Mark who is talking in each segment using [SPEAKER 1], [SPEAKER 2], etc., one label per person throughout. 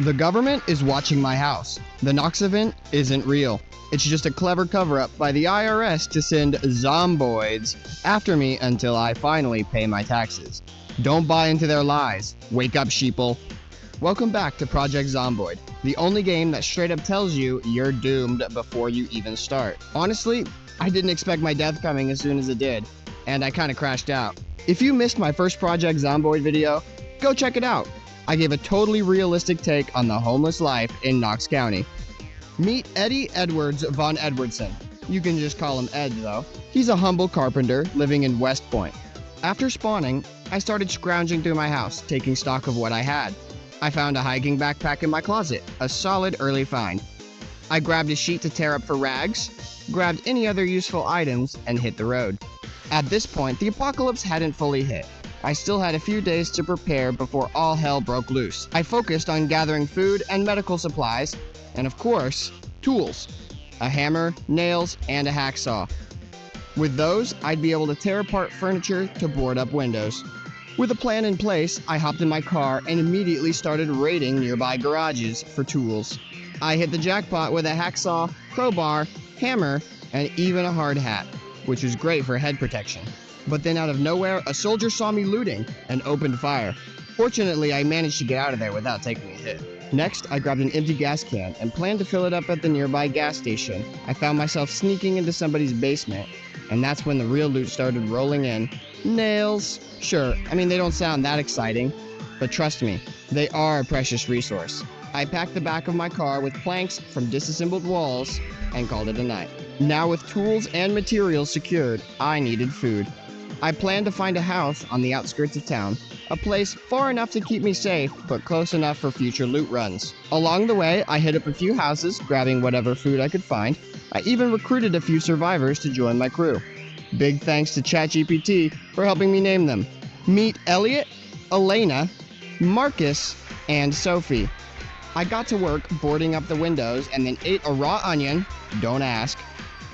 [SPEAKER 1] The government is watching my house. The Knox event isn't real. It's just a clever cover-up by the IRS to send zomboids after me until I finally pay my taxes. Don't buy into their lies. Wake up, sheeple. Welcome back to Project Zomboid, the only game that straight up tells you you're doomed before you even start. Honestly, I didn't expect my death coming as soon as it did, and I kinda crashed out. If you missed my first Project Zomboid video, go check it out. I gave a totally realistic take on the homeless life in Knox County. Meet Eddie Edwards von Edwardson. You can just call him Ed though. He's a humble carpenter living in West Point. After spawning, I started scrounging through my house, taking stock of what I had. I found a hiking backpack in my closet, a solid early find. I grabbed a sheet to tear up for rags, grabbed any other useful items, and hit the road. At this point, the apocalypse hadn't fully hit. I still had a few days to prepare before all hell broke loose. I focused on gathering food and medical supplies, and of course, tools. A hammer, nails, and a hacksaw. With those, I'd be able to tear apart furniture to board up windows. With a plan in place, I hopped in my car and immediately started raiding nearby garages for tools. I hit the jackpot with a hacksaw, crowbar, hammer, and even a hard hat, which was great for head protection. But then out of nowhere, a soldier saw me looting and opened fire. Fortunately, I managed to get out of there without taking a hit. Next, I grabbed an empty gas can and planned to fill it up at the nearby gas station. I found myself sneaking into somebody's basement, and that's when the real loot started rolling in. Nails. Sure, they don't sound that exciting, but trust me, they are a precious resource. I packed the back of my car with planks from disassembled walls and called it a night. Now with tools and materials secured, I needed food. I planned to find a house on the outskirts of town, a place far enough to keep me safe, but close enough for future loot runs. Along the way, I hit up a few houses, grabbing whatever food I could find. I even recruited a few survivors to join my crew. Big thanks to ChatGPT for helping me name them. Meet Elliot, Elena, Marcus, and Sophie. I got to work boarding up the windows and then ate a raw onion, don't ask,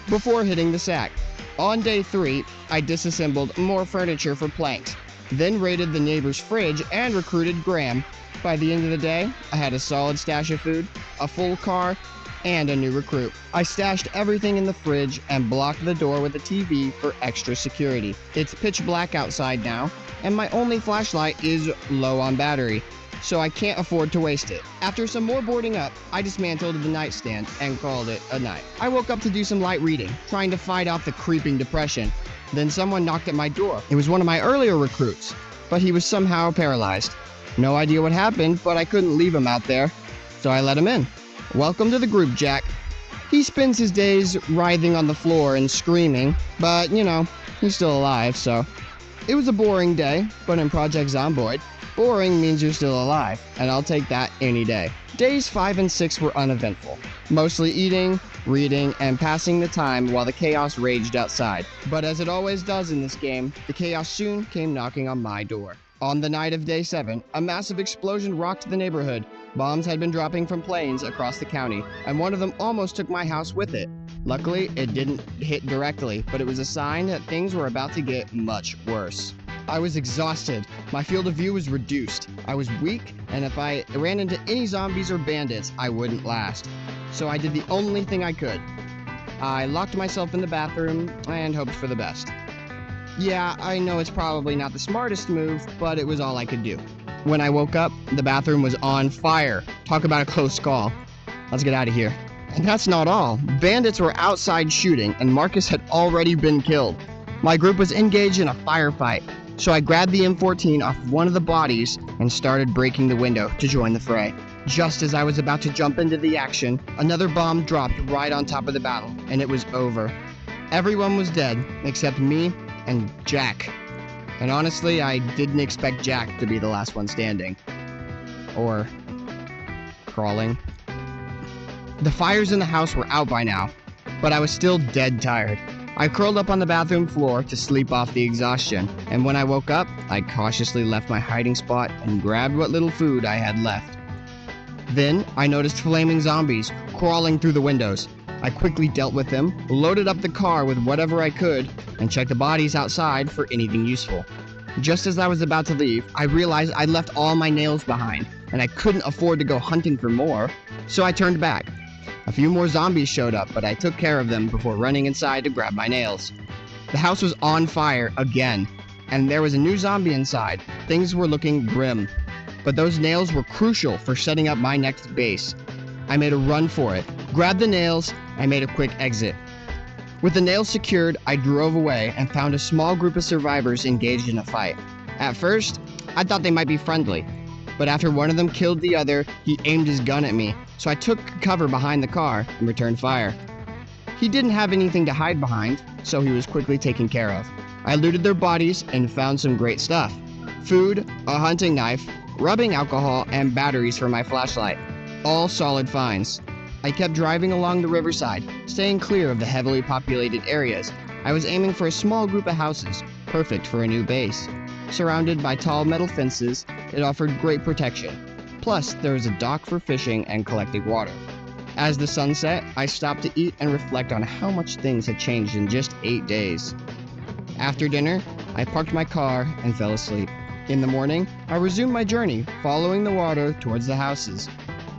[SPEAKER 1] before hitting the sack. On day 3, I disassembled more furniture for planks, then raided the neighbor's fridge and recruited Graham. By the end of the day, I had a solid stash of food, a full car, and a new recruit. I stashed everything in the fridge and blocked the door with a TV for extra security. It's pitch black outside now, and my only flashlight is low on battery, so I can't afford to waste it. After some more boarding up, I dismantled the nightstand and called it a night. I woke up to do some light reading, trying to fight off the creeping depression. Then someone knocked at my door. It was one of my earlier recruits, but he was somehow paralyzed. No idea what happened, but I couldn't leave him out there, so I let him in. Welcome to the group, Jack. He spends his days writhing on the floor and screaming, but he's still alive, so. It was a boring day, but in Project Zomboid, boring means you're still alive, and I'll take that any day. Days 5 and 6 were uneventful, mostly eating, reading, and passing the time while the chaos raged outside. But as it always does in this game, the chaos soon came knocking on my door. On the night of day 7, a massive explosion rocked the neighborhood. Bombs had been dropping from planes across the county, and one of them almost took my house with it. Luckily, it didn't hit directly, but it was a sign that things were about to get much worse. I was exhausted. My field of view was reduced. I was weak, and if I ran into any zombies or bandits, I wouldn't last. So I did the only thing I could. I locked myself in the bathroom and hoped for the best. Yeah, I know it's probably not the smartest move, but it was all I could do. When I woke up, the bathroom was on fire. Talk about a close call. Let's get out of here. And that's not all. Bandits were outside shooting, and Marcus had already been killed. My group was engaged in a firefight, so I grabbed the M14 off one of the bodies and started breaking the window to join the fray. Just as I was about to jump into the action, another bomb dropped right on top of the battle, and it was over. Everyone was dead, except me and Jack. And honestly, I didn't expect Jack to be the last one standing. Or crawling. The fires in the house were out by now, but I was still dead tired. I curled up on the bathroom floor to sleep off the exhaustion, and when I woke up, I cautiously left my hiding spot and grabbed what little food I had left. Then, I noticed flaming zombies crawling through the windows. I quickly dealt with them, loaded up the car with whatever I could, and checked the bodies outside for anything useful. Just as I was about to leave, I realized I'd left all my nails behind, and I couldn't afford to go hunting for more, so I turned back. A few more zombies showed up, but I took care of them before running inside to grab my nails. The house was on fire again, and there was a new zombie inside. Things were looking grim, but those nails were crucial for setting up my next base. I made a run for it, grabbed the nails, and made a quick exit. With the nails secured, I drove away and found a small group of survivors engaged in a fight. At first, I thought they might be friendly, but after one of them killed the other, he aimed his gun at me, so I took cover behind the car and returned fire. He didn't have anything to hide behind, so he was quickly taken care of. I looted their bodies and found some great stuff: food, a hunting knife, rubbing alcohol, and batteries for my flashlight. All solid finds. I kept driving along the riverside, staying clear of the heavily populated areas. I was aiming for a small group of houses, perfect for a new base. Surrounded by tall metal fences, it offered great protection. Plus, there was a dock for fishing and collecting water. As the sun set, I stopped to eat and reflect on how much things had changed in just 8 days. After dinner, I parked my car and fell asleep. In the morning, I resumed my journey, following the water towards the houses.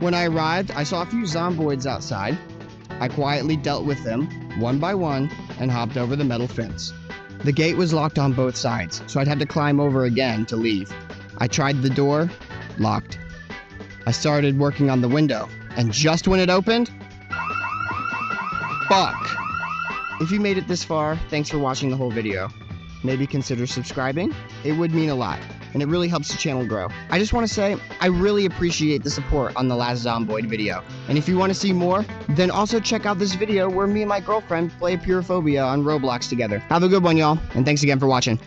[SPEAKER 1] When I arrived, I saw a few zomboids outside. I quietly dealt with them, one by one, and hopped over the metal fence. The gate was locked on both sides, so I'd have to climb over again to leave. I tried the door, locked. I started working on the window, and just when it opened, fuck! If you made it this far, thanks for watching the whole video. Maybe consider subscribing. It would mean a lot, and it really helps the channel grow. I just want to say, I really appreciate the support on the last Zomboid video. And if you want to see more, then also check out this video where me and my girlfriend play Purophobia on Roblox together. Have a good one, y'all, and thanks again for watching.